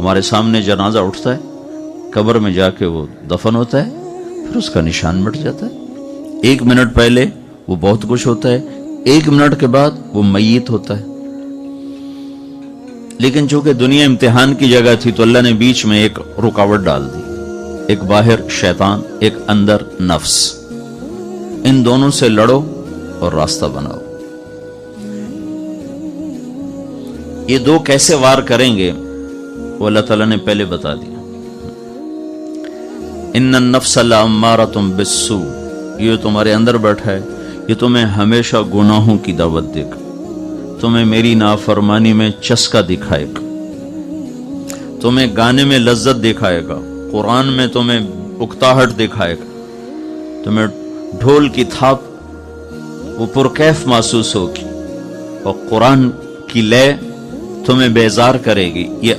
ہمارے سامنے جنازہ اٹھتا ہے، قبر میں جا کے وہ دفن ہوتا ہے، پھر اس کا نشان مٹ جاتا ہے۔ 1 منٹ پہلے وہ بہت کچھ ہوتا ہے، 1 منٹ کے بعد وہ میت ہوتا ہے۔ لیکن چونکہ دنیا امتحان کی جگہ تھی تو اللہ نے بیچ میں ایک رکاوٹ ڈال دی، ایک باہر شیطان، ایک اندر نفس۔ ان دونوں سے لڑو اور راستہ بناؤ۔ یہ دو کیسے وار کریں گے وہ اللہ تعالیٰ نے پہلے بتا دیا۔ ان النفس لامارۃ بالسوء، یہ تمہارے اندر بیٹھا ہے، یہ تمہیں ہمیشہ گناہوں کی دعوت دے گا، تمہیں میری نافرمانی میں چسکا دکھائے گا، تمہیں گانے میں لذت دکھائے گا، قرآن میں تمہیں اکتاہٹ دکھائے گا، تمہیں ڈھول کی تھاپ وہ پرکیف محسوس ہوگی، اور قرآن کی لے تمہیں بیزار کرے گی۔ یہ